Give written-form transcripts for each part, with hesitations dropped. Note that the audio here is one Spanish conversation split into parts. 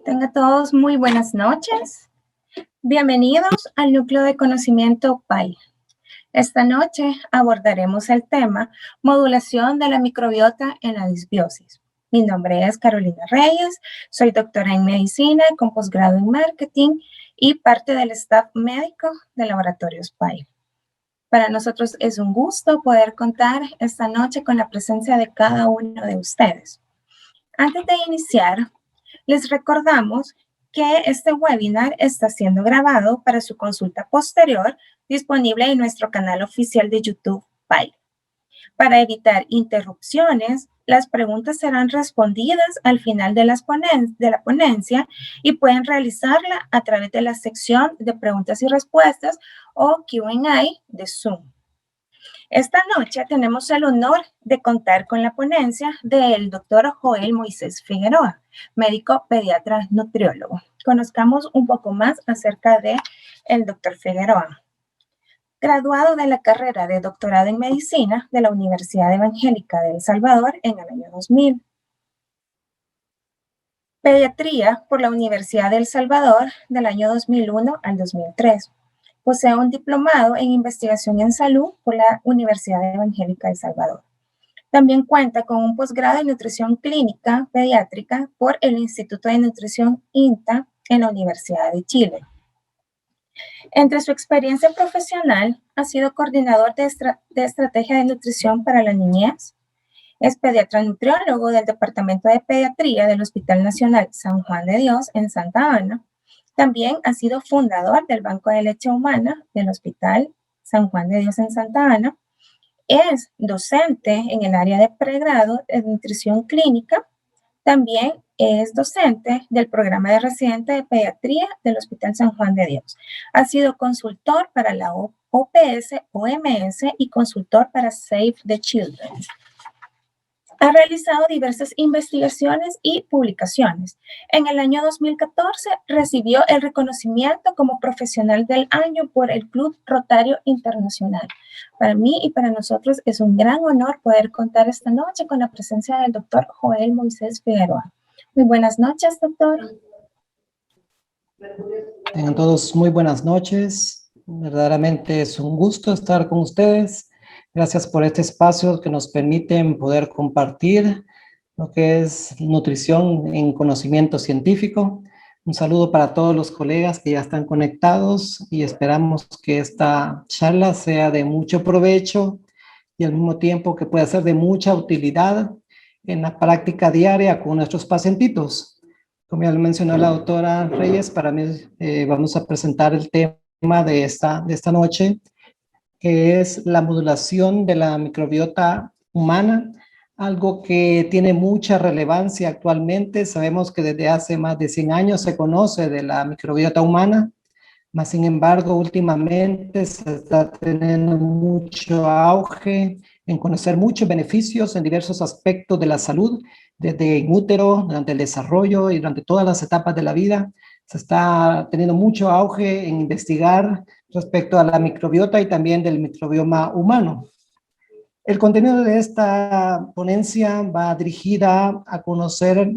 Tengan todos muy buenas noches. Bienvenidos al Núcleo de Conocimiento PAI. Esta noche abordaremos el tema modulación de la microbiota en la disbiosis. Mi nombre es Carolina Reyes, soy doctora en medicina con posgrado en marketing y parte del staff médico de Laboratorios PAI. Para nosotros es un gusto poder contar esta noche con la presencia de cada uno de ustedes. Antes de iniciar, les recordamos que este webinar está siendo grabado para su consulta posterior, disponible en nuestro canal oficial de YouTube PAI. Para evitar interrupciones, las preguntas serán respondidas al final de la ponencia y pueden realizarla a través de la sección de preguntas y respuestas o Q&A de Zoom. Esta noche tenemos el honor de contar con la ponencia del doctor Joel Moisés Figueroa, médico pediatra nutriólogo. Conozcamos un poco más acerca de el doctor Figueroa. Graduado de la carrera de doctorado en medicina de la Universidad Evangélica de El Salvador en el año 2000. Pediatría por la Universidad de El Salvador del año 2001 al 2003. Posee un diplomado en investigación en salud por la Universidad Evangélica de El Salvador. También cuenta con un posgrado en nutrición clínica pediátrica por el Instituto de Nutrición INTA en la Universidad de Chile. Entre su experiencia profesional, ha sido coordinador de estrategia de nutrición para la niñez. Es pediatra nutriólogo del Departamento de Pediatría del Hospital Nacional San Juan de Dios en Santa Ana. También ha sido fundador del Banco de Leche Humana del Hospital San Juan de Dios en Santa Ana. Es docente en el área de pregrado de nutrición clínica. También es docente del programa de residente de pediatría del Hospital San Juan de Dios. Ha sido consultor para la OPS, OMS y consultor para Save the Children. Ha realizado diversas investigaciones y publicaciones. En el año 2014 recibió el reconocimiento como profesional del año por el Club Rotario Internacional. Para mí y para nosotros es un gran honor poder contar esta noche con la presencia del doctor Joel Moisés Figueroa. Muy buenas noches, doctor. Tengan todos muy buenas noches. Verdaderamente es un gusto estar con ustedes. Gracias por este espacio que nos permiten poder compartir lo que es nutrición en conocimiento científico. Un saludo para todos los colegas que ya están conectados y esperamos que esta charla sea de mucho provecho y al mismo tiempo que pueda ser de mucha utilidad en la práctica diaria con nuestros pacientitos. Como ya lo mencionó la doctora Reyes, para mí vamos a presentar el tema de esta noche, que es la modulación de la microbiota humana, algo que tiene mucha relevancia actualmente. Sabemos que desde hace más de 100 años se conoce de la microbiota humana, mas sin embargo últimamente se está teniendo mucho auge en conocer muchos beneficios en diversos aspectos de la salud, desde en útero, durante el desarrollo y durante todas las etapas de la vida. Se está teniendo mucho auge en investigar respecto a la microbiota y también del microbioma humano. El contenido de esta ponencia va dirigida a conocer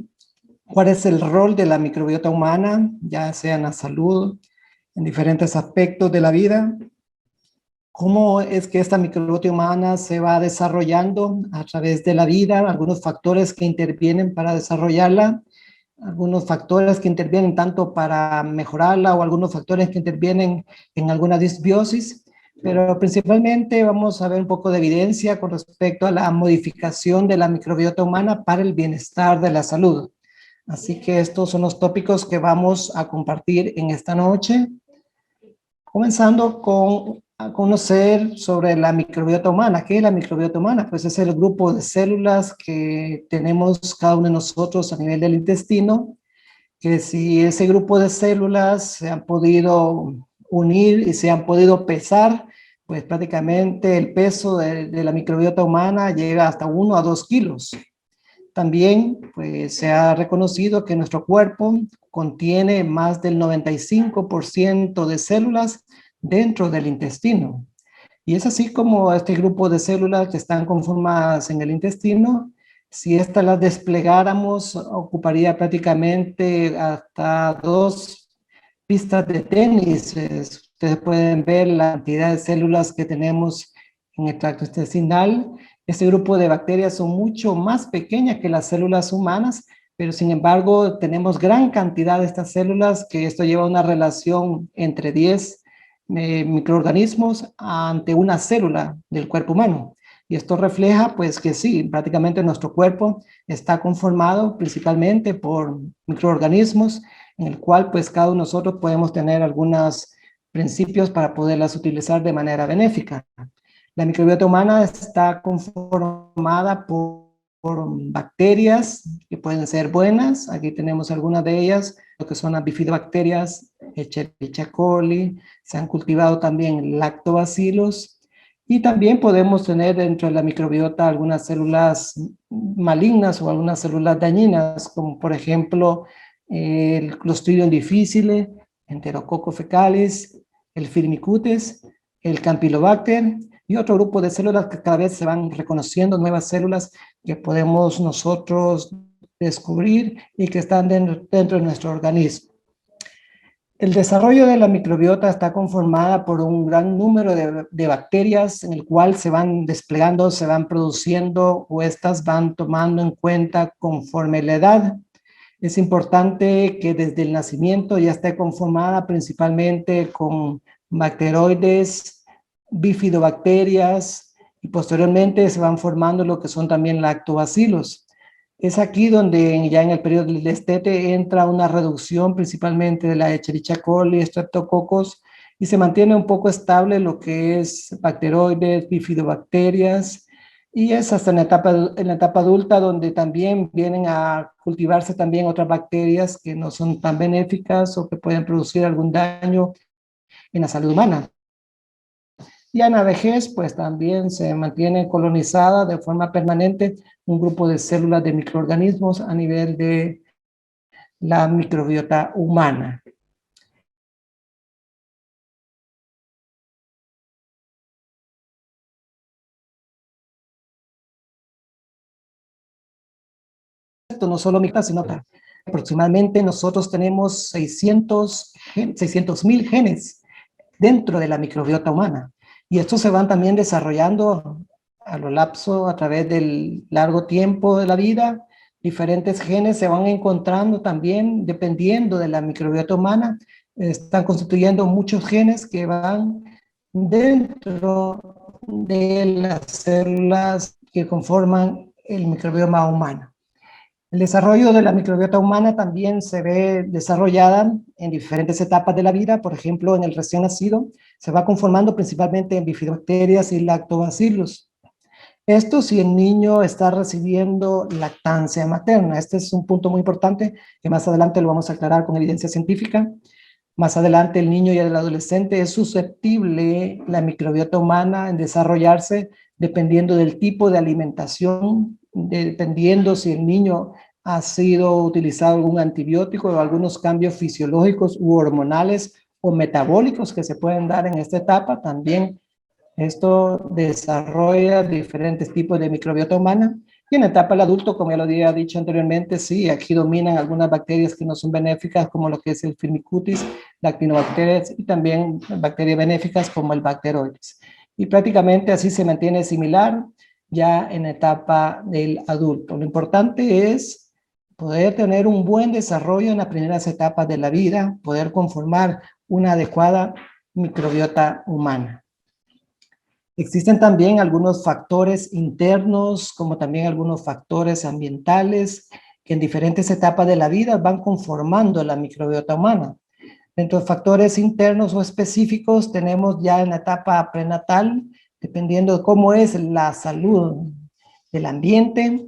cuál es el rol de la microbiota humana, ya sea en la salud, en diferentes aspectos de la vida, cómo es que esta microbiota humana se va desarrollando a través de la vida, algunos factores que intervienen para desarrollarla, algunos factores que intervienen tanto para mejorarla o algunos factores que intervienen en alguna disbiosis, pero principalmente vamos a ver un poco de evidencia con respecto a la modificación de la microbiota humana para el bienestar de la salud. Así que estos son los tópicos que vamos a compartir en esta noche, comenzando con a conocer sobre la microbiota humana. ¿Qué es la microbiota humana? Pues es el grupo de células que tenemos cada uno de nosotros a nivel del intestino, que si ese grupo de células se han podido unir y se han podido pesar, pues prácticamente el peso de la microbiota humana llega hasta 1 a 2 kilos. También pues, se ha reconocido que nuestro cuerpo contiene más del 95% de células dentro del intestino. Y es así como este grupo de células que están conformadas en el intestino Si estas las desplegáramos, ocuparía prácticamente hasta 2 pistas de tenis. Ustedes pueden ver la cantidad de células que tenemos en el tracto intestinal. Este grupo de bacterias son mucho más pequeñas que las células humanas, pero sin embargo tenemos gran cantidad de estas células, que esto lleva a una relación entre 10 microorganismos ante una célula del cuerpo humano. Y esto refleja pues que sí, prácticamente nuestro cuerpo está conformado principalmente por microorganismos, en el cual pues cada uno de nosotros podemos tener algunos principios para poderlas utilizar de manera benéfica. La microbiota humana está conformada por bacterias que pueden ser buenas. Aquí tenemos algunas de ellas, lo que son las bifidobacterias, Escherichia coli. Se han cultivado también lactobacilos, y también podemos tener dentro de la microbiota algunas células malignas o algunas células dañinas, como por ejemplo el Clostridium difficile, Enterococcus fecalis, el Firmicutes, el Campylobacter, y otro grupo de células que cada vez se van reconociendo, nuevas células que podemos nosotros descubrir y que están dentro de nuestro organismo. El desarrollo de la microbiota está conformada por un gran número de bacterias, en el cual se van desplegando, se van produciendo, o estas van tomando en cuenta conforme la edad. Es importante que desde el nacimiento ya esté conformada principalmente con bacteroides, bifidobacterias, y posteriormente se van formando lo que son también lactobacilos. Es aquí donde ya en el periodo del destete entra una reducción principalmente de la Escherichia coli, Streptococcus, y se mantiene un poco estable lo que es bacteroides, bifidobacterias, y es hasta en la etapa adulta donde también vienen a cultivarse también otras bacterias que no son tan benéficas o que pueden producir algún daño en la salud humana. Y en la vejez, pues también se mantiene colonizada de forma permanente un grupo de células de microorganismos a nivel de la microbiota humana. Esto no solo microbiota, sino que aproximadamente nosotros tenemos 600.000 genes dentro de la microbiota humana. Y estos se van también desarrollando a lo lapso, a través del largo tiempo de la vida. Diferentes genes se van encontrando también dependiendo de la microbiota humana. Están constituyendo muchos genes que van dentro de las células que conforman el microbioma humano. El desarrollo de la microbiota humana también se ve desarrollada en diferentes etapas de la vida. Por ejemplo, en el recién nacido se va conformando principalmente en bifidobacterias y lactobacilos. Esto si el niño está recibiendo lactancia materna. Este es un punto muy importante que más adelante lo vamos a aclarar con evidencia científica. Más adelante el niño y el adolescente es susceptible la microbiota humana en desarrollarse dependiendo del tipo de alimentación, dependiendo si el niño ha sido utilizado algún antibiótico o algunos cambios fisiológicos u hormonales o metabólicos que se pueden dar en esta etapa. También esto desarrolla diferentes tipos de microbiota humana. Y en la etapa del adulto, como ya lo había dicho anteriormente, sí, aquí dominan algunas bacterias que no son benéficas, como lo que es el Firmicutes, lactinobacterias, y también bacterias benéficas como el Bacteroides. Y prácticamente así se mantiene similar ya en la etapa del adulto. Lo importante es poder tener un buen desarrollo en las primeras etapas de la vida, poder conformar una adecuada microbiota humana. Existen también algunos factores internos, como también algunos factores ambientales, que en diferentes etapas de la vida van conformando la microbiota humana. Dentro de factores internos o específicos tenemos ya en la etapa prenatal, dependiendo de cómo es la salud del ambiente,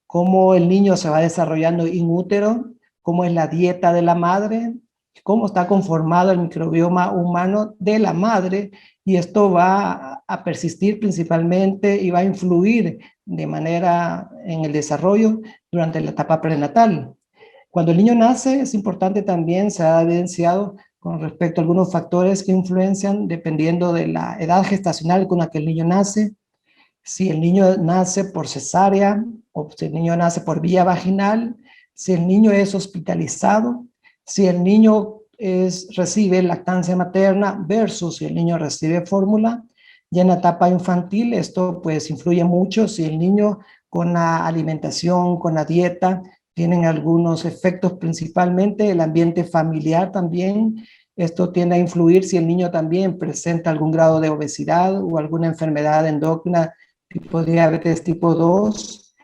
cómo el niño se va desarrollando in útero, cómo es la dieta de la madre, cómo está conformado el microbioma humano de la madre, y esto va a persistir principalmente y va a influir de manera en el desarrollo durante la etapa prenatal. Cuando el niño nace, es importante también, se ha evidenciado con respecto a algunos factores que influencian dependiendo de la edad gestacional con la que el niño nace. Si el niño nace por cesárea o si el niño nace por vía vaginal, si el niño es hospitalizado, si el niño recibe lactancia materna versus si el niño recibe fórmula. Ya en la etapa infantil esto pues influye mucho si el niño con la alimentación, con la dieta, tienen algunos efectos, principalmente el ambiente familiar también. Esto tiende a influir si el niño también presenta algún grado de obesidad o alguna enfermedad endocrina tipo diabetes tipo 2.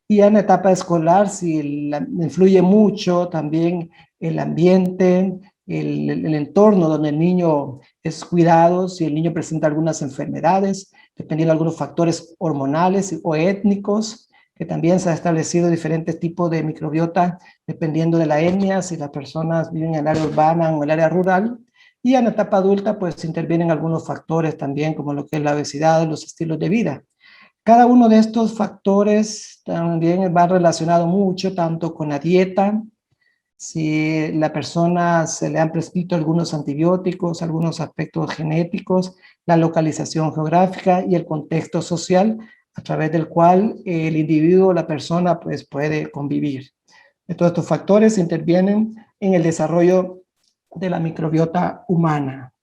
Y en la etapa escolar, si influye mucho también el ambiente, el entorno donde el niño es cuidado, si el niño presenta algunas enfermedades, dependiendo de algunos factores hormonales o étnicos, que también se ha establecido diferentes tipos de microbiota dependiendo de la etnia, si las personas viven en el área urbana o en el área rural. Y en la etapa adulta, pues intervienen algunos factores también, como lo que es la obesidad, los estilos de vida. Cada uno de estos factores también va relacionado mucho tanto con la dieta, si la persona se le han prescrito algunos antibióticos, algunos aspectos genéticos, la localización geográfica y el contexto social a través del cual el individuo o la persona pues puede convivir. Todos estos factores intervienen en el desarrollo de la microbiota humana.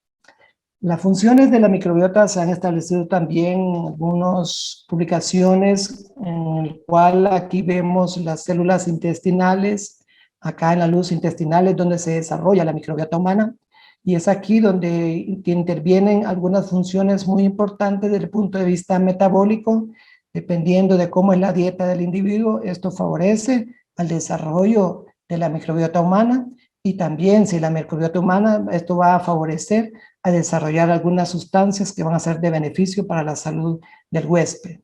Las funciones de la microbiota se han establecido también en algunas publicaciones, en el cual aquí vemos las células intestinales, acá en la luz intestinal es donde se desarrolla la microbiota humana, y es aquí donde intervienen algunas funciones muy importantes desde el punto de vista metabólico, dependiendo de cómo es la dieta del individuo. Esto favorece al desarrollo de la microbiota humana, y también si la microbiota humana, esto va a favorecer a desarrollar algunas sustancias que van a ser de beneficio para la salud del huésped.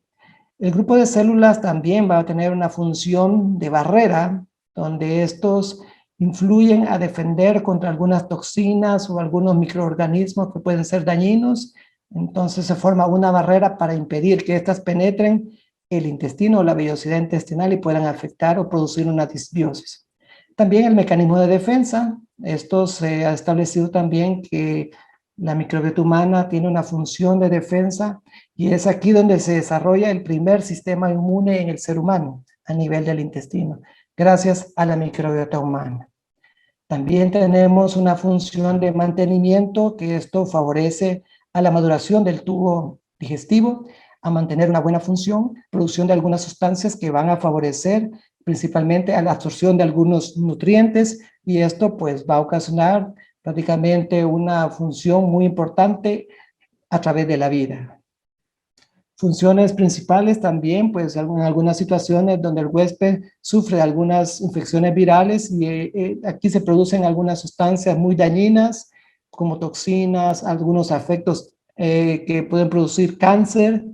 El grupo de células también va a tener una función de barrera, donde estos influyen a defender contra algunas toxinas o algunos microorganismos que pueden ser dañinos. Entonces se forma una barrera para impedir que éstas penetren el intestino o la vellosidad intestinal y puedan afectar o producir una disbiosis. También el mecanismo de defensa. Esto se ha establecido también que la microbiota humana tiene una función de defensa, y es aquí donde se desarrolla el primer sistema inmune en el ser humano a nivel del intestino, gracias a la microbiota humana. También tenemos una función de mantenimiento, que esto favorece a la maduración del tubo digestivo, a mantener una buena función, producción de algunas sustancias que van a favorecer principalmente a la absorción de algunos nutrientes, y esto pues va a ocasionar prácticamente una función muy importante a través de la vida. Funciones principales también, pues en algunas situaciones donde el huésped sufre algunas infecciones virales, y aquí se producen algunas sustancias muy dañinas como toxinas, algunos efectos que pueden producir cáncer,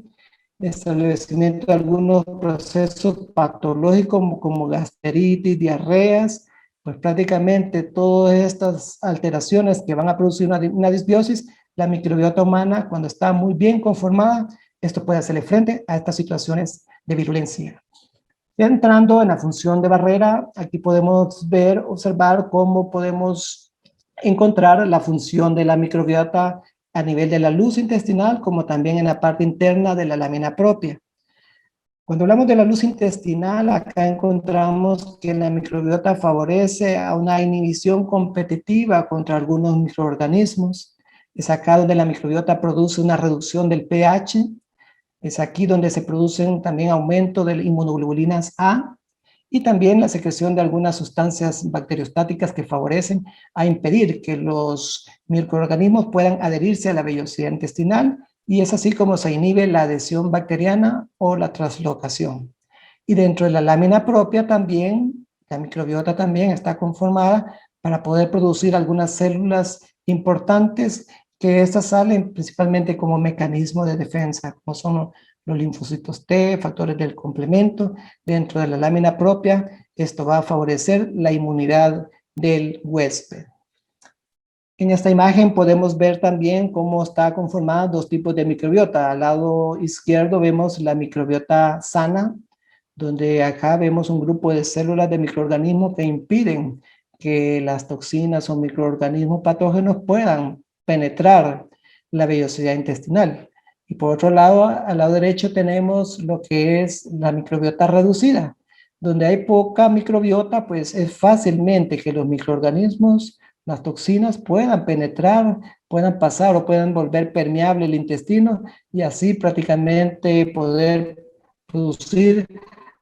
establecimiento de algunos procesos patológicos como gastritis, diarreas. Pues prácticamente todas estas alteraciones que van a producir una disbiosis, la microbiota humana, cuando está muy bien conformada, esto puede hacerle frente a estas situaciones de virulencia. Entrando en la función de barrera, aquí podemos observar cómo podemos encontrar la función de la microbiota a nivel de la luz intestinal, como también en la parte interna de la lámina propia. Cuando hablamos de la luz intestinal, acá encontramos que la microbiota favorece a una inhibición competitiva contra algunos microorganismos. Es acá donde la microbiota produce una reducción del pH. Es aquí donde se producen también aumento de inmunoglobulinas A, y también la secreción de algunas sustancias bacteriostáticas que favorecen a impedir que los microorganismos puedan adherirse a la vellosidad intestinal, y es así como se inhibe la adhesión bacteriana o la translocación. Y dentro de la lámina propia también, la microbiota también está conformada para poder producir algunas células importantes, que estas salen principalmente como mecanismo de defensa, como son los linfocitos T, factores del complemento. Dentro de la lámina propia, esto va a favorecer la inmunidad del huésped. En esta imagen podemos ver también cómo está conformada dos tipos de microbiota. Al lado izquierdo vemos la microbiota sana, donde acá vemos un grupo de células de microorganismos que impiden que las toxinas o microorganismos patógenos puedan penetrar la vellosidad intestinal. Y por otro lado, al lado derecho tenemos lo que es la microbiota reducida. Donde hay poca microbiota, pues es fácilmente que los microorganismos, las toxinas puedan penetrar, puedan pasar o puedan volver permeable el intestino y así prácticamente poder producir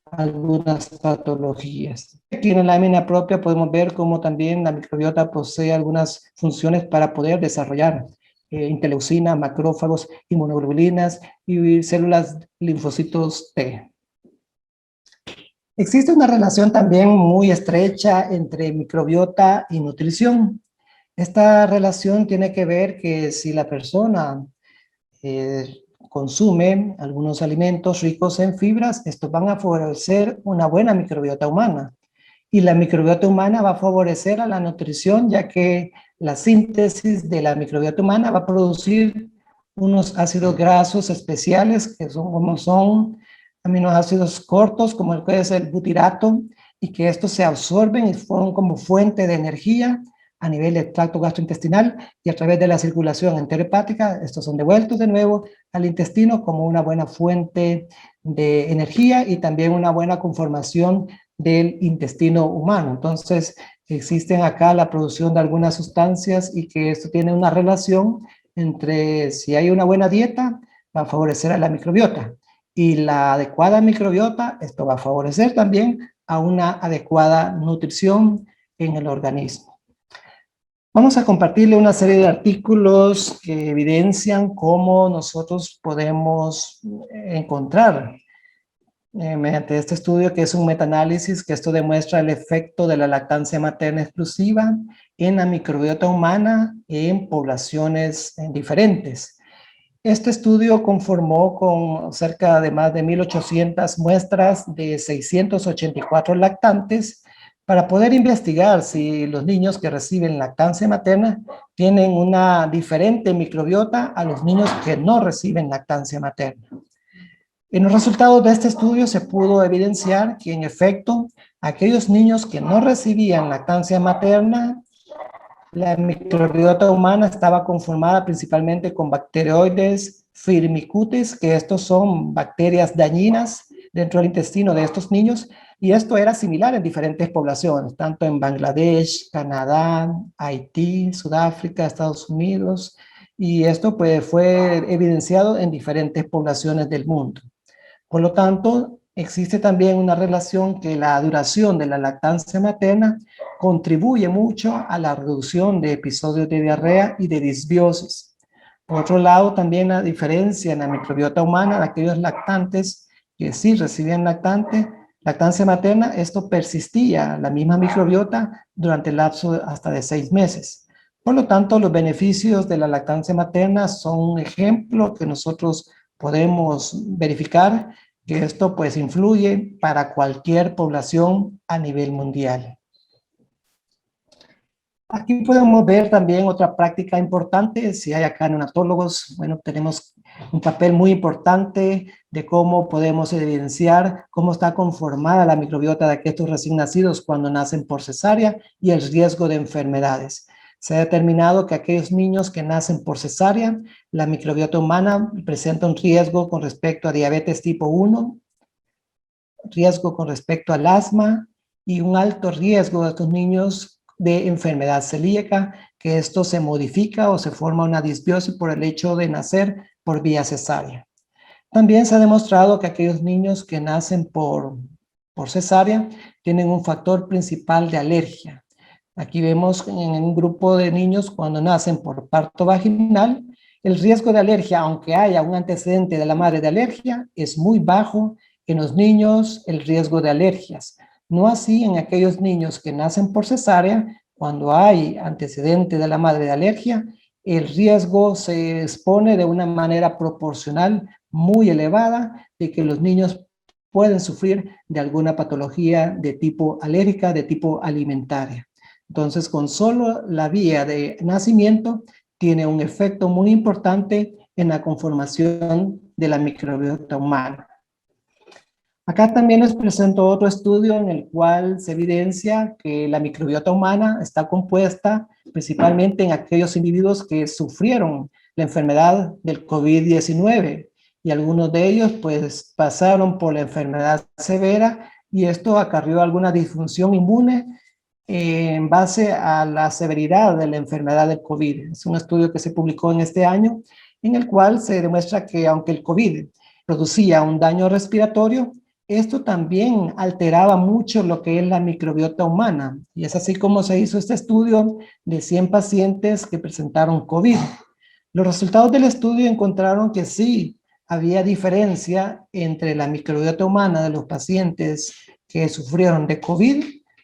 algunas patologías. Aquí en la lámina propia podemos ver cómo también la microbiota posee algunas funciones para poder desarrollar interleucina, macrófagos, inmunoglobulinas y células linfocitos T. Existe una relación también muy estrecha entre microbiota y nutrición. Esta relación tiene que ver que si la persona consume algunos alimentos ricos en fibras, estos van a favorecer una buena microbiota humana. Y la microbiota humana va a favorecer a la nutrición, ya que la síntesis de la microbiota humana va a producir unos ácidos grasos especiales que son como son aminoácidos cortos, como el que es el butirato, y que estos se absorben y forman como fuente de energía a nivel del tracto gastrointestinal y a través de la circulación enterohepática, estos son devueltos de nuevo al intestino como una buena fuente de energía y también una buena conformación del intestino humano. Entonces, existen acá la producción de algunas sustancias y que esto tiene una relación entre si hay una buena dieta, va a favorecer a la microbiota y la adecuada microbiota, esto va a favorecer también a una adecuada nutrición en el organismo. Vamos a compartirle una serie de artículos que evidencian cómo nosotros podemos encontrar mediante este estudio, que es un metaanálisis, que esto demuestra el efecto de la lactancia materna exclusiva en la microbiota humana en poblaciones diferentes. Este estudio conformó con cerca de más de 1.800 muestras de 684 lactantes para poder investigar si los niños que reciben lactancia materna tienen una diferente microbiota a los niños que no reciben lactancia materna. En los resultados de este estudio se pudo evidenciar que en efecto aquellos niños que no recibían lactancia materna, la microbiota humana estaba conformada principalmente con bacteroides firmicutes, que estos son bacterias dañinas dentro del intestino de estos niños, y esto era similar en diferentes poblaciones, tanto en Bangladesh, Canadá, Haití, Sudáfrica, Estados Unidos, y esto pues fue evidenciado en diferentes poblaciones del mundo. Por lo tanto, existe también una relación que la duración de la lactancia materna contribuye mucho a la reducción de episodios de diarrea y de disbiosis. Por otro lado, también la diferencia en la microbiota humana de aquellos lactantes que sí recibían lactancia materna, esto persistía, la misma microbiota, durante el lapso hasta de 6 meses. Por lo tanto, los beneficios de la lactancia materna son un ejemplo que nosotros podemos verificar que esto pues influye para cualquier población a nivel mundial. Aquí podemos ver también otra práctica importante. Si hay acá neonatólogos, bueno, tenemos un papel muy importante de cómo podemos evidenciar cómo está conformada la microbiota de estos recién nacidos cuando nacen por cesárea y el riesgo de enfermedades. Se ha determinado que aquellos niños que nacen por cesárea, la microbiota humana presenta un riesgo con respecto a diabetes tipo 1, riesgo con respecto al asma y un alto riesgo de estos niños de enfermedad celíaca, que esto se modifica o se forma una disbiosis por el hecho de nacer por vía cesárea. También se ha demostrado que aquellos niños que nacen por cesárea tienen un factor principal de alergia. Aquí vemos en un grupo de niños cuando nacen por parto vaginal, el riesgo de alergia, aunque haya un antecedente de la madre de alergia, es muy bajo en los niños el riesgo de alergias. No así en aquellos niños que nacen por cesárea, cuando hay antecedente de la madre de alergia, el riesgo se expone de una manera proporcional muy elevada de que los niños pueden sufrir de alguna patología de tipo alérgica, de tipo alimentaria. Entonces, con solo la vía de nacimiento, tiene un efecto muy importante en la conformación de la microbiota humana. Acá también les presento otro estudio en el cual se evidencia que la microbiota humana está compuesta principalmente en aquellos individuos que sufrieron la enfermedad del COVID-19 y algunos de ellos pues pasaron por la enfermedad severa y esto acarreó alguna disfunción inmune en base a la severidad de la enfermedad del COVID. Es un estudio que se publicó en este año en el cual se demuestra que aunque el COVID producía un daño respiratorio, esto también alteraba mucho lo que es la microbiota humana. Y es así como se hizo este estudio de 100 pacientes que presentaron COVID. Los resultados del estudio encontraron que sí había diferencia entre la microbiota humana de los pacientes que sufrieron de COVID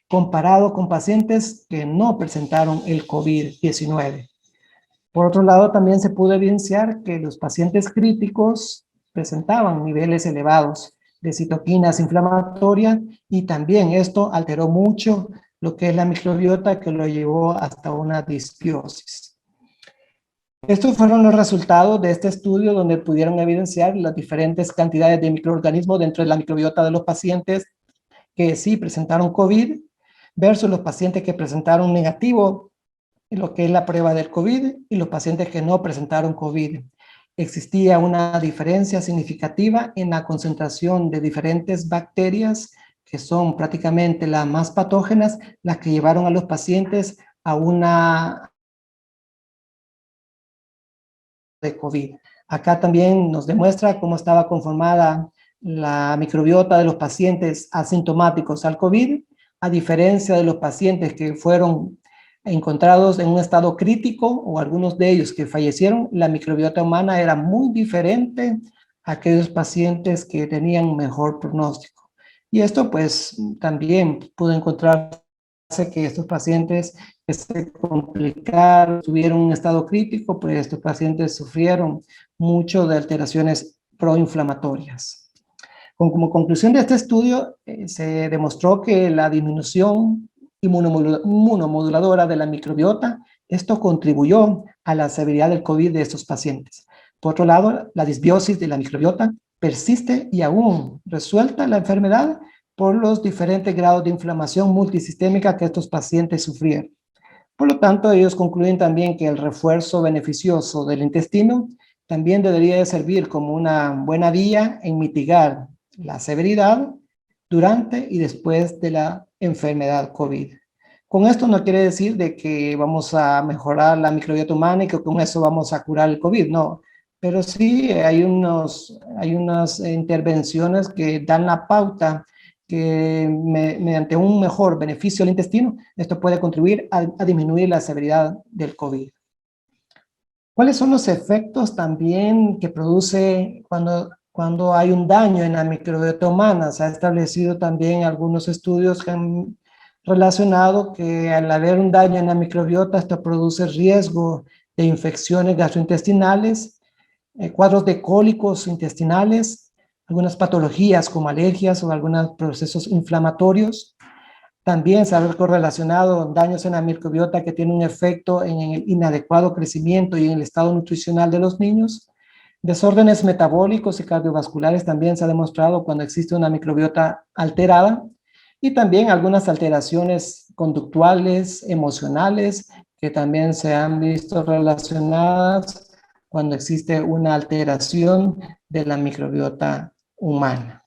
comparado con pacientes que no presentaron el COVID-19. Por otro lado, también se pudo evidenciar que los pacientes críticos presentaban niveles elevados de citoquinas inflamatorias y también esto alteró mucho lo que es la microbiota que lo llevó hasta una disbiosis. Estos fueron los resultados de este estudio donde pudieron evidenciar las diferentes cantidades de microorganismos dentro de la microbiota de los pacientes que sí presentaron COVID versus los pacientes que presentaron negativo en lo que es la prueba del COVID y los pacientes que no presentaron COVID. Existía una diferencia significativa en la concentración de diferentes bacterias que son prácticamente las más patógenas, las que llevaron a los pacientes a una de COVID. Acá también nos demuestra cómo estaba conformada la microbiota de los pacientes asintomáticos al COVID, a diferencia de los pacientes que fueron encontrados en un estado crítico o algunos de ellos que fallecieron, la microbiota humana era muy diferente a aquellos pacientes que tenían mejor pronóstico. Y esto pues también pudo encontrarse que estos pacientes que se complicaron, tuvieron un estado crítico, pues estos pacientes sufrieron mucho de alteraciones proinflamatorias. Como conclusión de este estudio, se demostró que la disminución inmunomoduladora de la microbiota, esto contribuyó a la severidad del COVID de estos pacientes. Por otro lado, la disbiosis de la microbiota persiste y aún resuelta la enfermedad por los diferentes grados de inflamación multisistémica que estos pacientes sufrieron. Por lo tanto, ellos concluyen también que el refuerzo beneficioso del intestino también debería de servir como una buena vía en mitigar la severidad durante y después de la enfermedad COVID. Con esto no quiere decir de que vamos a mejorar la microbiota humana y que con eso vamos a curar el COVID, no. Pero sí hay unas intervenciones que dan la pauta que mediante un mejor beneficio al intestino, esto puede contribuir a disminuir la severidad del COVID. ¿Cuáles son los efectos también que produce cuando hay un daño en la microbiota humana? Se ha establecido también algunos estudios que han relacionado que al haber un daño en la microbiota, esto produce riesgo de infecciones gastrointestinales, cuadros de cólicos intestinales, algunas patologías como alergias o algunos procesos inflamatorios. También se ha correlacionado daños en la microbiota que tienen un efecto en el inadecuado crecimiento y en el estado nutricional de los niños. Desórdenes metabólicos y cardiovasculares también se ha demostrado cuando existe una microbiota alterada. Y también algunas alteraciones conductuales, emocionales, que también se han visto relacionadas cuando existe una alteración de la microbiota humana.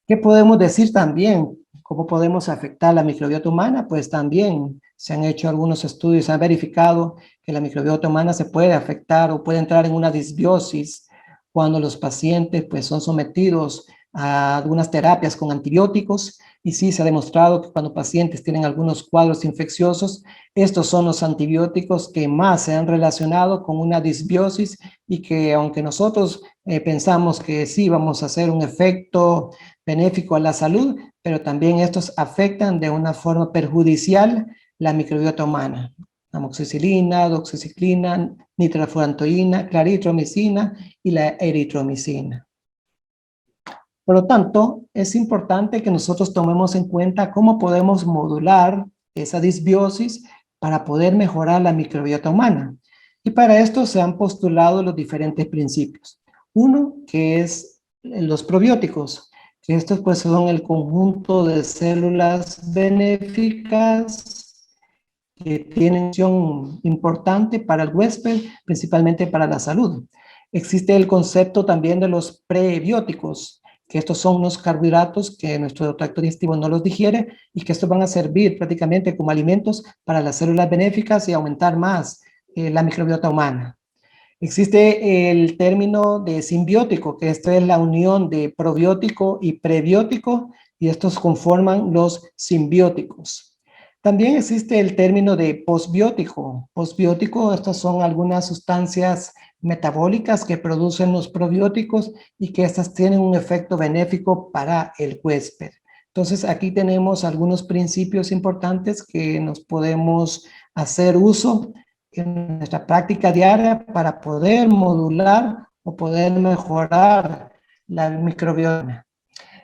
¿Qué podemos decir también? ¿Cómo podemos afectar la microbiota humana? Pues también se han hecho algunos estudios, se ha verificado que la microbiota humana se puede afectar o puede entrar en una disbiosis cuando los pacientes pues, son sometidos a algunas terapias con antibióticos, y sí se ha demostrado que cuando pacientes tienen algunos cuadros infecciosos, estos son los antibióticos que más se han relacionado con una disbiosis y que aunque nosotros pensamos que sí vamos a hacer un efecto benéfico a la salud, pero también estos afectan de una forma perjudicial la microbiota humana. Amoxicilina, doxiciclina, nitrofurantoína, claritromicina y la eritromicina. Por lo tanto, es importante que nosotros tomemos en cuenta cómo podemos modular esa disbiosis para poder mejorar la microbiota humana. Y para esto se han postulado los diferentes principios. Uno, que es los probióticos, que estos pues son el conjunto de células benéficas que tienen función importante para el huésped, principalmente para la salud. Existe el concepto también de los prebióticos, que estos son unos carbohidratos que nuestro tracto digestivo no los digiere y que estos van a servir prácticamente como alimentos para las células benéficas y aumentar más la microbiota humana. Existe el término de simbiótico, que esto es la unión de probiótico y prebiótico, y estos conforman los simbióticos. También existe el término de posbiótico. Posbiótico, estas son algunas sustancias metabólicas que producen los probióticos y que estas tienen un efecto benéfico para el huésped. Entonces, aquí tenemos algunos principios importantes que nos podemos hacer uso en nuestra práctica diaria para poder modular o poder mejorar la microbiota.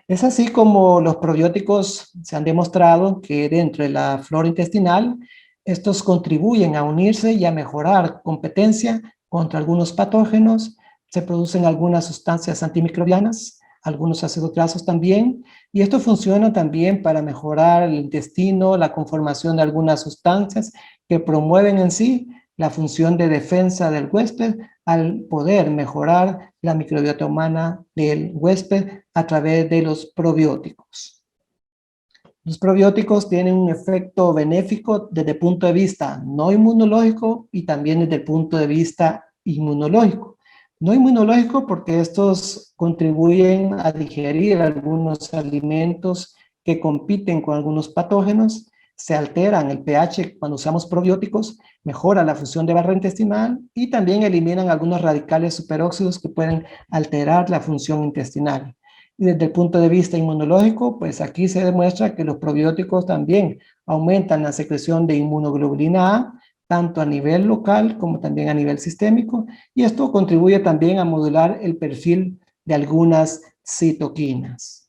Es así como los probióticos se han demostrado que dentro de la flora intestinal, estos contribuyen a unirse y a mejorar competencia contra algunos patógenos, se producen algunas sustancias antimicrobianas, algunos ácidos grasos también, y esto funciona también para mejorar el intestino, la conformación de algunas sustancias que promueven en sí la función de defensa del huésped al poder mejorar la microbiota humana del huésped a través de los probióticos. Los probióticos tienen un efecto benéfico desde el punto de vista no inmunológico y también desde el punto de vista inmunológico. No inmunológico porque estos contribuyen a digerir algunos alimentos que compiten con algunos patógenos, se alteran el pH cuando usamos probióticos, mejora la función de barrera intestinal y también eliminan algunos radicales superóxidos que pueden alterar la función intestinal. Y desde el punto de vista inmunológico, pues aquí se demuestra que los probióticos también aumentan la secreción de inmunoglobulina A, tanto a nivel local como también a nivel sistémico, y esto contribuye también a modular el perfil de algunas citoquinas.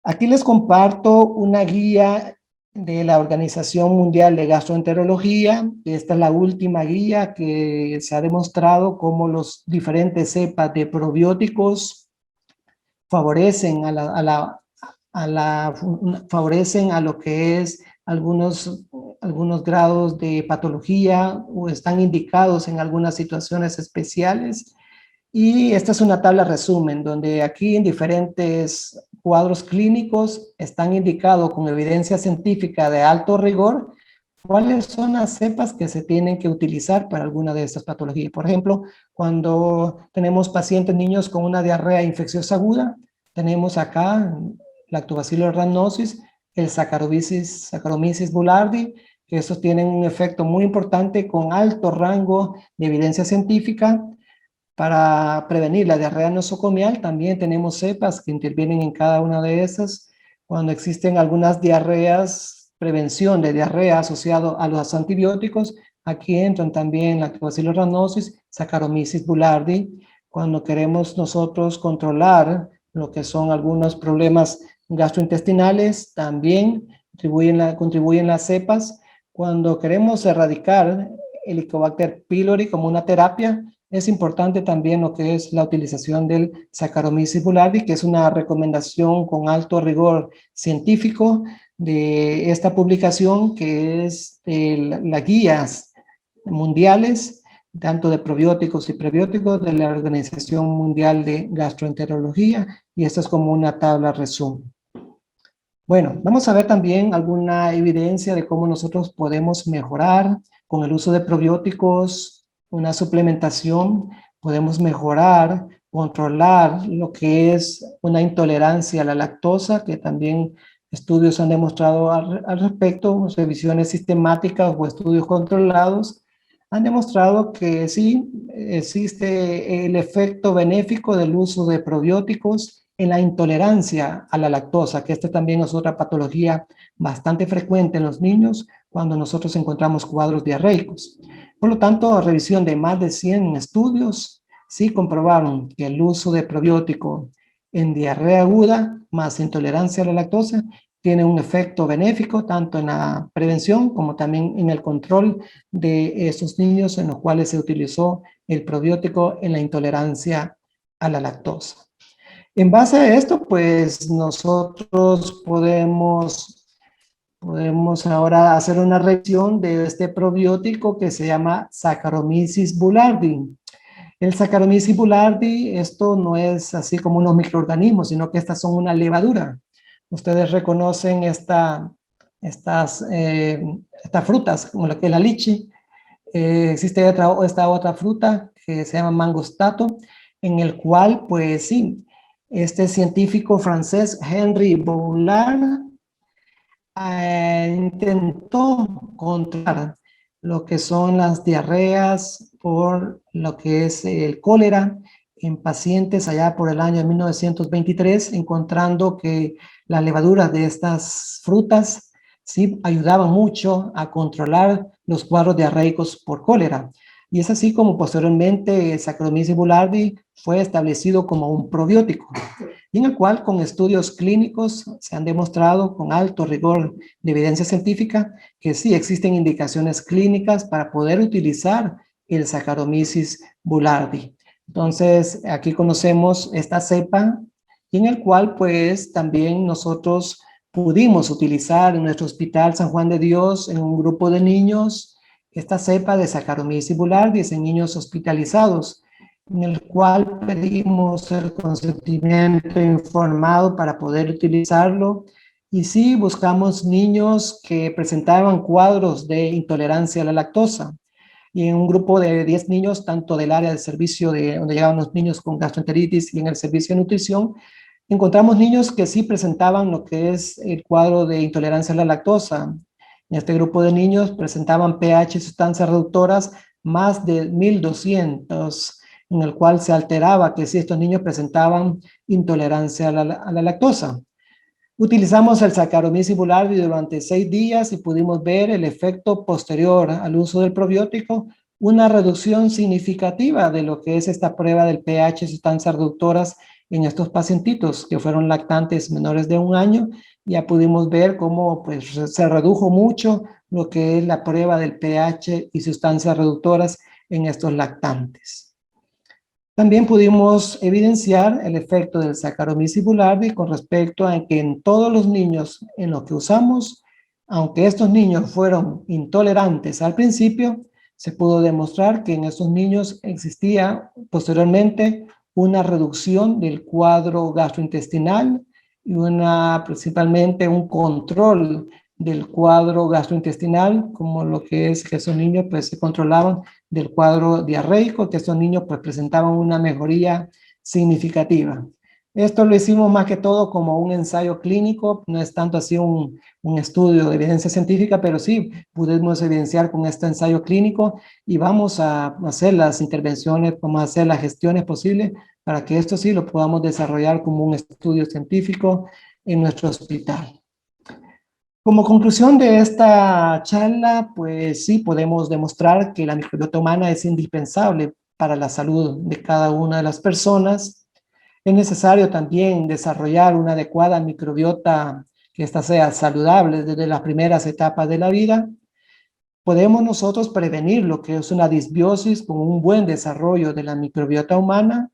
Aquí les comparto una guía de la Organización Mundial de Gastroenterología. Esta es la última guía que se ha demostrado cómo los diferentes cepas de probióticos favorecen favorecen a lo que es algunos grados de patología o están indicados en algunas situaciones especiales. Y esta es una tabla resumen, donde aquí en diferentes cuadros clínicos están indicados con evidencia científica de alto rigor cuáles son las cepas que se tienen que utilizar para alguna de estas patologías. Por ejemplo, cuando tenemos pacientes niños con una diarrea infecciosa aguda, tenemos acá Lactobacillus rhamnosus, el Saccharomyces boulardii, que estos tienen un efecto muy importante con alto rango de evidencia científica. Para prevenir la diarrea nosocomial, también tenemos cepas que intervienen en cada una de esas. Cuando existen algunas diarreas, prevención de diarrea asociado a los antibióticos, aquí entran también Lactobacillus rhamnosus, Saccharomyces boulardii. Cuando queremos nosotros controlar lo que son algunos problemas gastrointestinales, también contribuyen las cepas. Cuando queremos erradicar el Helicobacter pylori como una terapia, es importante también lo que es la utilización del Saccharomyces boulardii, que es una recomendación con alto rigor científico de esta publicación, que es de las guías mundiales, tanto de probióticos y prebióticos de la Organización Mundial de Gastroenterología, y esto es como una tabla resumen. Bueno, vamos a ver también alguna evidencia de cómo nosotros podemos mejorar con el uso de probióticos, una suplementación, podemos mejorar, controlar lo que es una intolerancia a la lactosa, que también estudios han demostrado al respecto, revisiones sistemáticas o estudios controlados, han demostrado que sí existe el efecto benéfico del uso de probióticos en la intolerancia a la lactosa, que esta también es otra patología bastante frecuente en los niños cuando nosotros encontramos cuadros diarreicos. Por lo tanto, a revisión de más de 100 estudios, sí comprobaron que el uso de probiótico en diarrea aguda más intolerancia a la lactosa tiene un efecto benéfico tanto en la prevención como también en el control de esos niños en los cuales se utilizó el probiótico en la intolerancia a la lactosa. En base a esto, pues nosotros podemos Podemos ahora hacer una revisión de este probiótico que se llama Saccharomyces boulardii. El Saccharomyces boulardii, esto no es así como unos microorganismos, sino que estas son una levadura. Ustedes reconocen estas frutas, como la que es la lichi. Existe esta otra fruta que se llama mangostato, en el cual, pues sí, este científico francés Henry Boulard intentó controlar lo que son las diarreas por lo que es el cólera en pacientes allá por el año 1923, encontrando que las levaduras de estas frutas sí ayudaban mucho a controlar los cuadros diarreicos por cólera. Y es así como posteriormente Saccharomyces boulardii fue establecido como un probiótico, y en el cual con estudios clínicos se han demostrado con alto rigor de evidencia científica que sí existen indicaciones clínicas para poder utilizar el Saccharomyces boulardii. Entonces, aquí conocemos esta cepa y en el cual pues también nosotros pudimos utilizar en nuestro Hospital San Juan de Dios en un grupo de niños esta cepa de Saccharomyces boulardii en niños hospitalizados, en el cual pedimos el consentimiento informado para poder utilizarlo. Y sí, buscamos niños que presentaban cuadros de intolerancia a la lactosa. Y en un grupo de 10 niños, tanto del área de servicio de donde llegaban los niños con gastroenteritis y en el servicio de nutrición, encontramos niños que sí presentaban lo que es el cuadro de intolerancia a la lactosa. En este grupo de niños presentaban pH sustancias reductoras más de 1200, en el cual se alteraba que si estos niños presentaban intolerancia a la lactosa. Utilizamos el Saccharomyces boulardii durante 6 días y pudimos ver el efecto posterior al uso del probiótico, una reducción significativa de lo que es esta prueba del pH sustancias reductoras en estos pacientitos que fueron lactantes menores de 1 año. Ya pudimos ver cómo pues, se redujo mucho lo que es la prueba del pH y sustancias reductoras en estos lactantes. También pudimos evidenciar el efecto del Saccharomyces boulardii con respecto a que en todos los niños en los que usamos, aunque estos niños fueron intolerantes al principio, se pudo demostrar que en estos niños existía posteriormente una reducción del cuadro gastrointestinal y principalmente un control del cuadro gastrointestinal, como lo que es que esos niños pues se controlaban del cuadro diarreico, que estos niños pues presentaban una mejoría significativa. Esto lo hicimos más que todo como un ensayo clínico, no es tanto así un estudio de evidencia científica, pero sí pudimos evidenciar con este ensayo clínico y vamos a hacer las intervenciones, vamos a hacer las gestiones posibles para que esto sí lo podamos desarrollar como un estudio científico en nuestro hospital. Como conclusión de esta charla, pues sí podemos demostrar que la microbiota humana es indispensable para la salud de cada una de las personas. Es necesario también desarrollar una adecuada microbiota que ésta sea saludable desde las primeras etapas de la vida. Podemos nosotros prevenir lo que es una disbiosis con un buen desarrollo de la microbiota humana.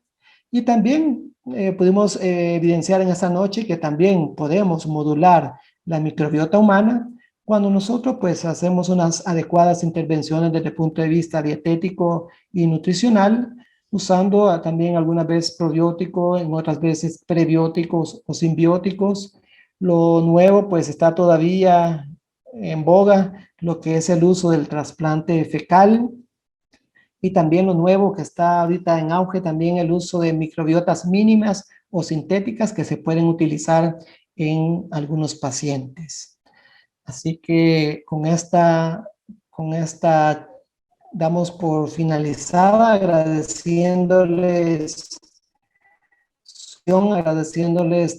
Y también pudimos evidenciar en esta noche que también podemos modular la microbiota humana cuando nosotros pues hacemos unas adecuadas intervenciones desde el punto de vista dietético y nutricional, usando también algunas veces probióticos, en otras veces prebióticos o simbióticos. Lo nuevo pues está todavía en boga, lo que es el uso del trasplante fecal, y también lo nuevo que está ahorita en auge, también el uso de microbiotas mínimas o sintéticas que se pueden utilizar en algunos pacientes. Así que con esta damos por finalizada, agradeciéndoles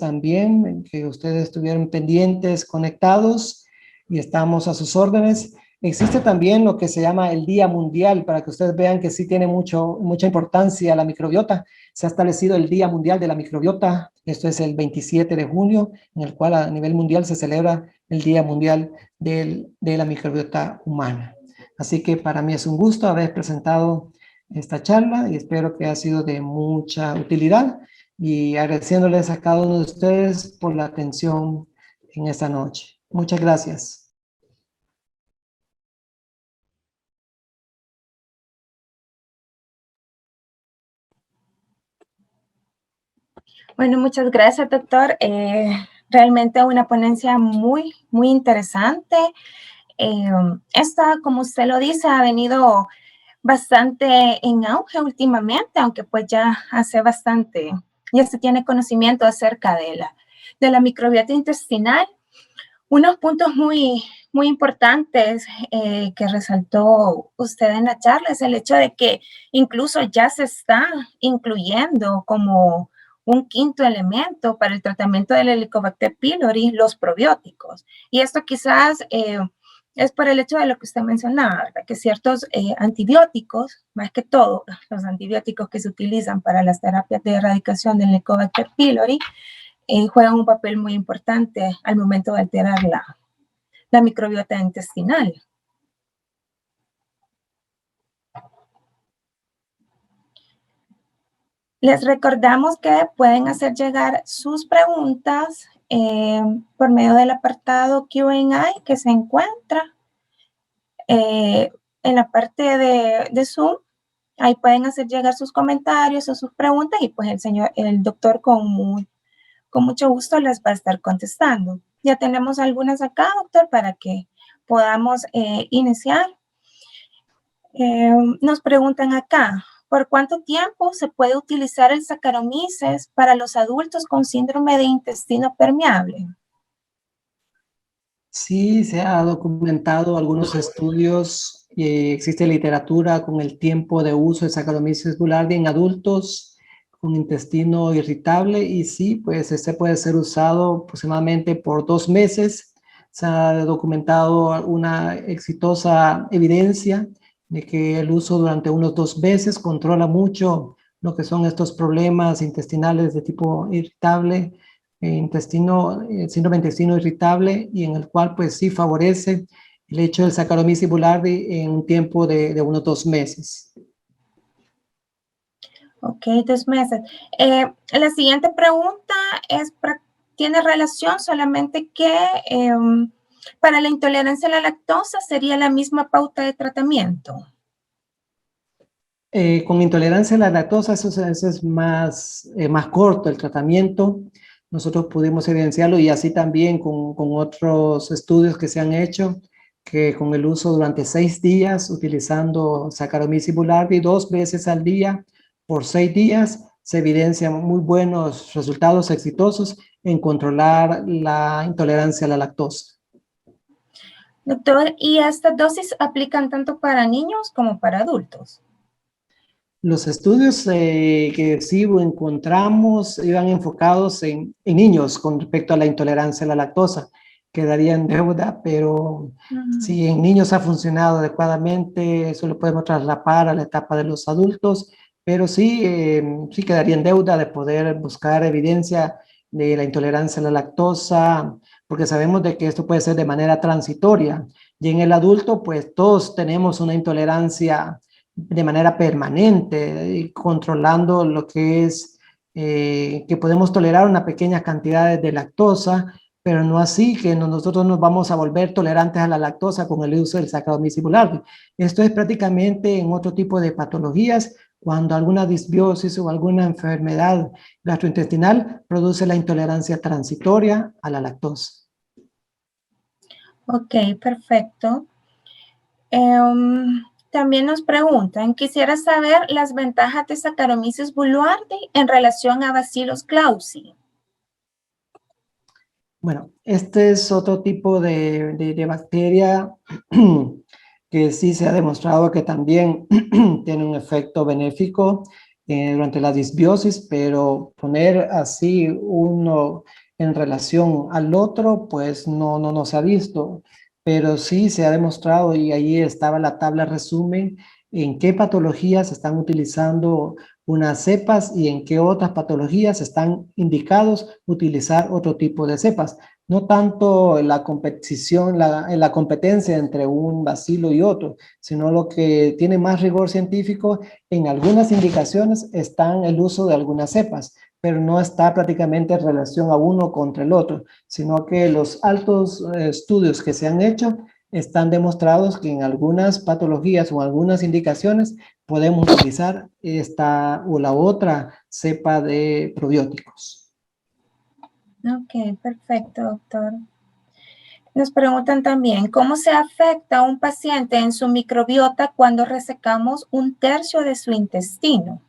también que ustedes estuvieron pendientes, conectados, y estamos a sus órdenes. Existe también lo que se llama el Día Mundial, para que ustedes vean que sí tiene mucha importancia la microbiota. Se ha establecido el Día Mundial de la Microbiota, esto es el 27 de junio, en el cual a nivel mundial se celebra el Día Mundial de la Microbiota Humana. Así que para mí es un gusto haber presentado esta charla y espero que ha sido de mucha utilidad, y agradeciéndoles a cada uno de ustedes por la atención en esta noche. Muchas gracias. Bueno, muchas gracias, doctor. Realmente una ponencia muy, muy interesante. Esta, como usted lo dice, ha venido bastante en auge últimamente, aunque pues ya hace bastante, ya se tiene conocimiento acerca de la microbiota intestinal. Unos puntos muy, muy importantes que resaltó usted en la charla es el hecho de que incluso ya se está incluyendo como un quinto elemento para el tratamiento del Helicobacter pylori, los probióticos. Y esto quizás es por el hecho de lo que usted mencionaba, ¿verdad? Que ciertos antibióticos, más que todo los antibióticos que se utilizan para las terapias de erradicación del Helicobacter pylori, juegan un papel muy importante al momento de alterar la microbiota intestinal. Les recordamos que pueden hacer llegar sus preguntas por medio del apartado Q&A que se encuentra en la parte de Zoom. Ahí pueden hacer llegar sus comentarios o sus preguntas y pues el doctor con mucho gusto les va a estar contestando. Ya tenemos algunas acá, doctor, para que podamos iniciar. Nos preguntan acá, ¿por cuánto tiempo se puede utilizar el Saccharomyces para los adultos con síndrome de intestino permeable? Sí, se ha documentado algunos estudios, existe literatura con el tiempo de uso de Saccharomyces boulardii en adultos con intestino irritable y sí, pues este puede ser usado aproximadamente por 2 meses. Se ha documentado una exitosa evidencia de que el uso durante unos 2 meses controla mucho lo que son estos problemas intestinales de tipo irritable síndrome de intestino irritable y en el cual pues sí favorece el hecho del Saccharomyces boulardii en un tiempo de unos 2 meses. Ok, 2 meses. La siguiente pregunta tiene relación solamente que para la intolerancia a la lactosa sería la misma pauta de tratamiento. Con intolerancia a la lactosa, eso es más corto el tratamiento. Nosotros pudimos evidenciarlo y así también con otros estudios que se han hecho, que con el uso durante 6 días, utilizando Saccharomyces boulardii 2 veces al día por 6 días, se evidencian muy buenos resultados exitosos en controlar la intolerancia a la lactosa. Doctor, ¿y estas dosis aplican tanto para niños como para adultos? Los estudios que sí encontramos iban enfocados en niños con respecto a la intolerancia a la lactosa. Quedaría en deuda, pero si en niños ha funcionado adecuadamente, eso lo podemos traslapar a la etapa de los adultos, pero sí, sí quedaría en deuda de poder buscar evidencia de la intolerancia a la lactosa, porque sabemos de que esto puede ser de manera transitoria. Y en el adulto, pues todos tenemos una intolerancia de manera permanente, controlando lo que es que podemos tolerar una pequeña cantidad de lactosa, pero no así que nosotros nos vamos a volver tolerantes a la lactosa con el uso del Saccharomyces boulardii. Esto es prácticamente en otro tipo de patologías, cuando alguna disbiosis o alguna enfermedad gastrointestinal produce la intolerancia transitoria a la lactosa. Ok, perfecto. También nos preguntan, quisiera saber las ventajas de Saccharomyces boulardii en relación a Bacillus clausii. Bueno, este es otro tipo de bacteria que sí se ha demostrado que también tiene un efecto benéfico durante la disbiosis, pero poner así uno en relación al otro, pues no se ha visto, pero sí se ha demostrado y ahí estaba la tabla resumen en qué patologías se están utilizando unas cepas y en qué otras patologías están indicados utilizar otro tipo de cepas. No tanto la competición, la competencia entre un bacilo y otro, sino lo que tiene más rigor científico, en algunas indicaciones están el uso de algunas cepas, pero no está prácticamente en relación a uno contra el otro, sino que los altos estudios que se han hecho están demostrados que en algunas patologías o algunas indicaciones podemos utilizar esta o la otra cepa de probióticos. Ok, perfecto, doctor. Nos preguntan también, ¿cómo se afecta a un paciente en su microbiota cuando resecamos un tercio de su intestino?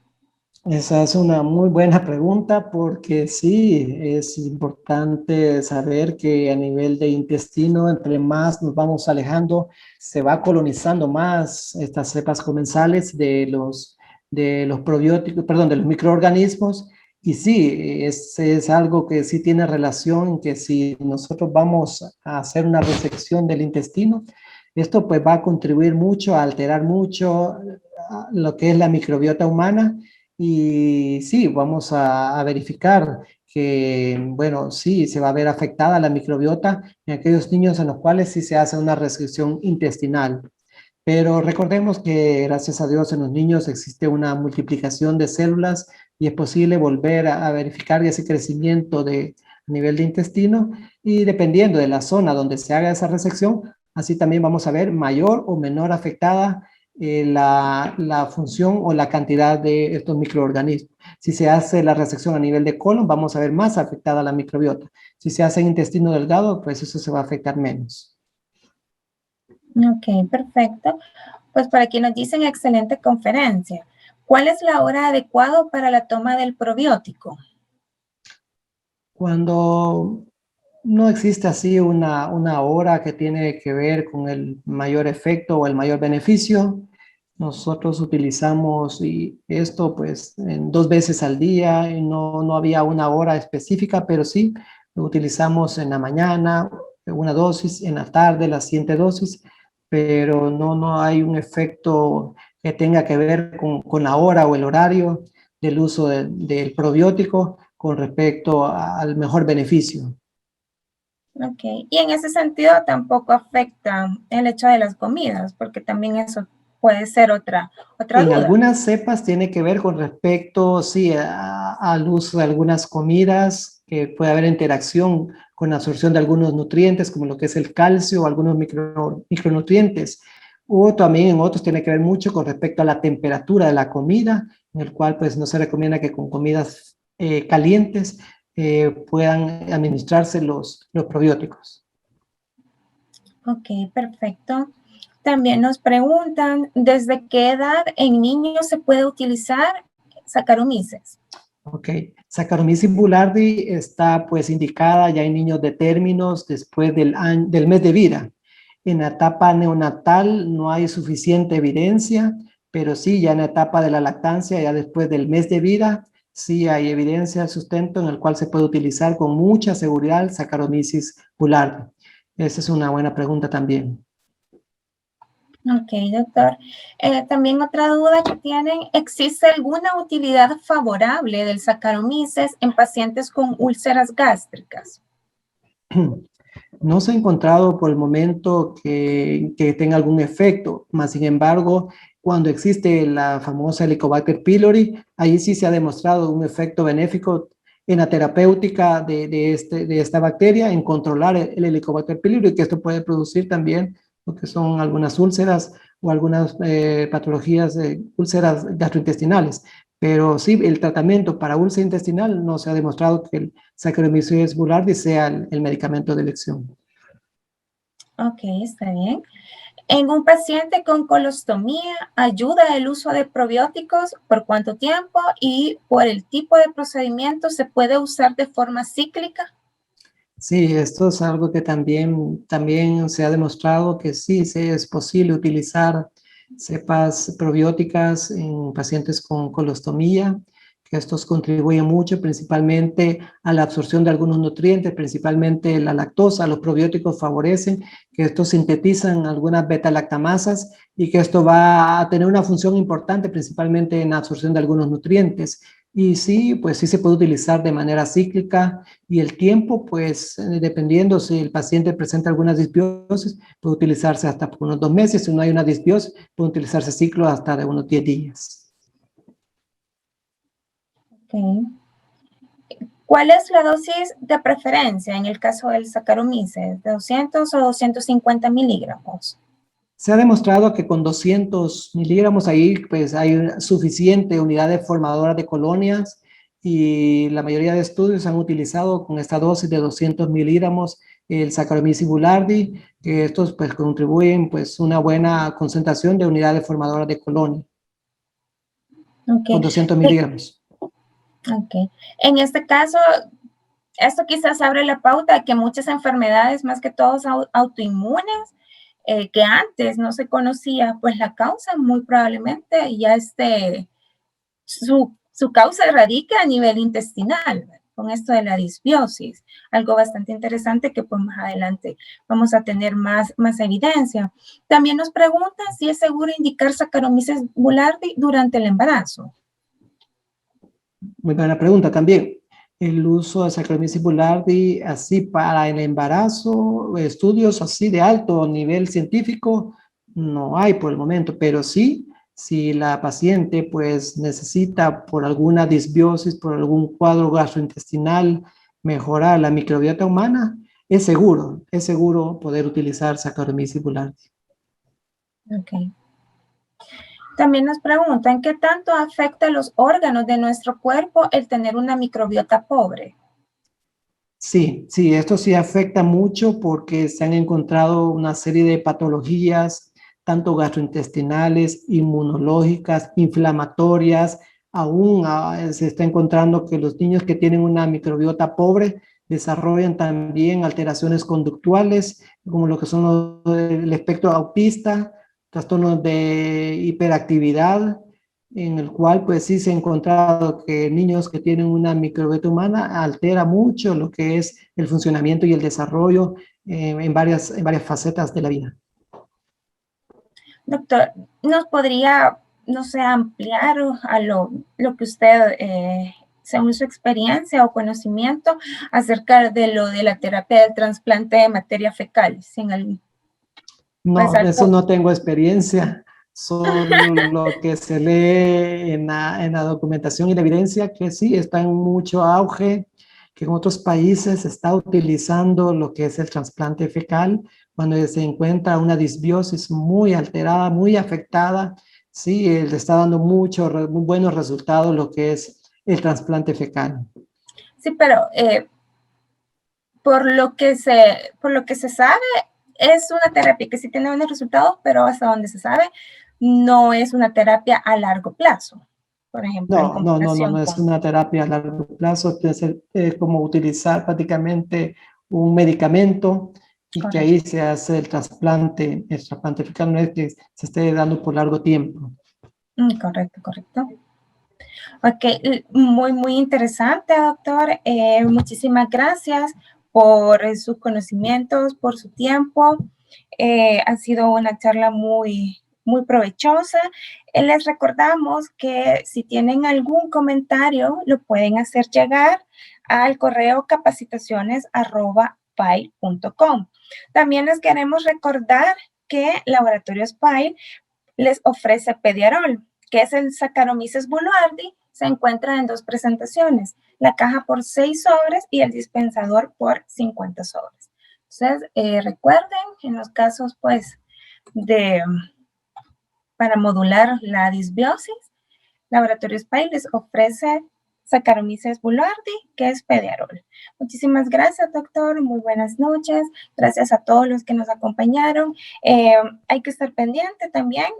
Esa es una muy buena pregunta porque sí, es importante saber que a nivel de intestino, entre más nos vamos alejando, se va colonizando más estas cepas comensales de los probióticos, perdón, de los microorganismos. Y sí, es algo que sí tiene relación, que si nosotros vamos a hacer una resección del intestino, esto pues va a contribuir mucho, a alterar mucho lo que es la microbiota humana y sí, vamos a verificar que, bueno, sí, se va a ver afectada la microbiota en aquellos niños en los cuales sí se hace una restricción intestinal. Pero recordemos que gracias a Dios en los niños existe una multiplicación de células y es posible volver a verificar ese crecimiento a nivel de intestino y dependiendo de la zona donde se haga esa resección, así también vamos a ver mayor o menor afectada la función o la cantidad de estos microorganismos. Si se hace la resección a nivel de colon, vamos a ver más afectada la microbiota. Si se hace en intestino delgado, pues eso se va a afectar menos. Ok, perfecto. Pues por aquí nos dicen excelente conferencia. ¿Cuál es la hora adecuada para la toma del probiótico? Cuando no existe así una hora que tiene que ver con el mayor efecto o el mayor beneficio, nosotros utilizamos y esto pues en 2 veces al día, y no había una hora específica, pero sí lo utilizamos en la mañana, una dosis, en la tarde, la siguiente dosis, pero no hay un efecto que tenga que ver con la hora o el horario del uso del probiótico con respecto al mejor beneficio. Ok, y en ese sentido tampoco afecta el hecho de las comidas, porque también eso puede ser otra En duda. algunas cepas tiene que ver con respecto, sí, al uso de algunas comidas, que puede haber interacción con la absorción de algunos nutrientes, como lo que es el calcio o algunos micronutrientes. O también en otros tiene que ver mucho con respecto a la temperatura de la comida, en el cual pues no se recomienda que con comidas calientes puedan administrarse los probióticos. Ok, perfecto. También nos preguntan, ¿desde qué edad en niños se puede utilizar Saccharomyces? Ok, Saccharomyces boulardii está pues indicada ya en niños de términos después del mes de vida. En la etapa neonatal no hay suficiente evidencia, pero sí ya en la etapa de la lactancia, ya después del mes de vida, sí hay evidencia, sustento en el cual se puede utilizar con mucha seguridad el Saccharomyces boulardii. Esa es una buena pregunta también. Ok, doctor. También otra duda que tienen, ¿existe alguna utilidad favorable del Saccharomyces en pacientes con úlceras gástricas? No se ha encontrado por el momento que tenga algún efecto, más sin embargo, cuando existe la famosa Helicobacter pylori, ahí sí se ha demostrado un efecto benéfico en la terapéutica de esta bacteria, en controlar el Helicobacter pylori, que esto puede producir también lo que son algunas úlceras o algunas patologías de úlceras gastrointestinales. Pero sí, el tratamiento para úlcera intestinal no se ha demostrado que el Saccharomyces boulardii sea el medicamento de elección. Ok, está bien. En un paciente con colostomía, ¿ayuda el uso de probióticos? ¿Por cuánto tiempo? Y por el tipo de procedimiento, ¿se puede usar de forma cíclica? Sí, esto es algo que también se ha demostrado que sí, sí es posible utilizar cepas probióticas en pacientes con colostomía, que estos contribuyen mucho principalmente a la absorción de algunos nutrientes, principalmente la lactosa. Los probióticos favorecen que estos sintetizan algunas beta-lactamasas y que esto va a tener una función importante principalmente en la absorción de algunos nutrientes. Y sí, pues sí se puede utilizar de manera cíclica y el tiempo, pues, dependiendo si el paciente presenta alguna disbiosis, puede utilizarse hasta por unos 2 meses. Si no hay una disbiosis, puede utilizarse ciclo hasta de unos 10 días. Ok. ¿Cuál es la dosis de preferencia en el caso del Saccharomyces? ¿De 200 o 250 miligramos? Se ha demostrado que con 200 miligramos ahí pues hay una suficiente unidad formadora de colonias y la mayoría de estudios han utilizado con esta dosis de 200 miligramos el Saccharomyces boulardii, que estos pues contribuyen pues una buena concentración de unidades formadoras de colonia con Okay. 200 miligramos. Okay. En este caso, esto quizás abre la pauta de que muchas enfermedades, más que todos autoinmunes, que antes no se conocía, pues la causa muy probablemente ya su causa radica a nivel intestinal, con esto de la disbiosis, algo bastante interesante que pues más adelante vamos a tener más evidencia. También nos preguntan si es seguro indicar Saccharomyces boulardii durante el embarazo. Muy buena pregunta también. El uso de Saccharomyces boulardii así para el embarazo, estudios así de alto nivel científico, no hay por el momento, pero sí, si la paciente pues necesita por alguna disbiosis, por algún cuadro gastrointestinal, mejorar la microbiota humana, es seguro poder utilizar Saccharomyces boulardii. Okay. También nos preguntan qué tanto afecta a los órganos de nuestro cuerpo el tener una microbiota pobre. Sí, esto sí afecta mucho porque se han encontrado una serie de patologías, tanto gastrointestinales, inmunológicas, inflamatorias. Aún se está encontrando que los niños que tienen una microbiota pobre desarrollan también alteraciones conductuales, como lo que son el espectro autista, trastornos de hiperactividad, en el cual pues sí se ha encontrado que niños que tienen una microbiota humana altera mucho lo que es el funcionamiento y el desarrollo en varias facetas de la vida. Doctor, ¿nos podría, no sé, ampliar a lo que usted, según su experiencia o conocimiento, acerca de lo de la terapia del trasplante de materia fecal? Sin el, pues, No, de eso no tengo experiencia, solo lo que se lee en la documentación y la evidencia, que sí está en mucho auge, que en otros países se está utilizando lo que es el trasplante fecal, cuando se encuentra una disbiosis muy alterada, muy afectada, sí, le está dando muy buenos resultados lo que es el trasplante fecal. Sí, pero por lo que se sabe, es una terapia que sí tiene buenos resultados, pero hasta donde se sabe, no es una terapia a largo plazo, por ejemplo, en No comparación es con... una terapia a largo plazo, es como utilizar prácticamente un medicamento y que ahí Correcto. se hace el trasplante fecal no es que se esté dando por largo tiempo. Correcto, correcto. Ok, muy interesante, doctor. Muchísimas gracias por sus conocimientos, por su tiempo. Ha sido una charla muy provechosa. Les recordamos que si tienen algún comentario, lo pueden hacer llegar al correo capacitaciones@pile.com. También les queremos recordar que Laboratorios Pile les ofrece Pediarol, que es el Saccharomyces boulardii. Se encuentra en 2 presentaciones, la caja por 6 sobres y el dispensador por 50 sobres. Entonces, recuerden, en los casos, pues, para modular la disbiosis, Laboratorios Pile les ofrece Saccharomyces boulardii, que es Pediarol. Muchísimas gracias, doctor. Muy buenas noches. Gracias a todos los que nos acompañaron. Hay que estar pendiente también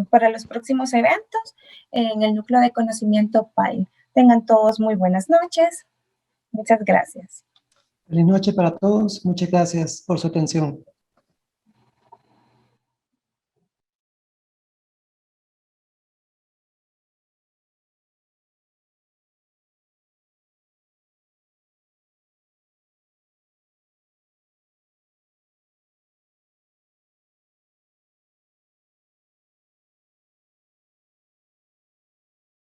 para los próximos eventos en el Núcleo de Conocimiento Pile. Tengan todos muy buenas noches. Muchas gracias. Feliz noche para todos. Muchas gracias por su atención.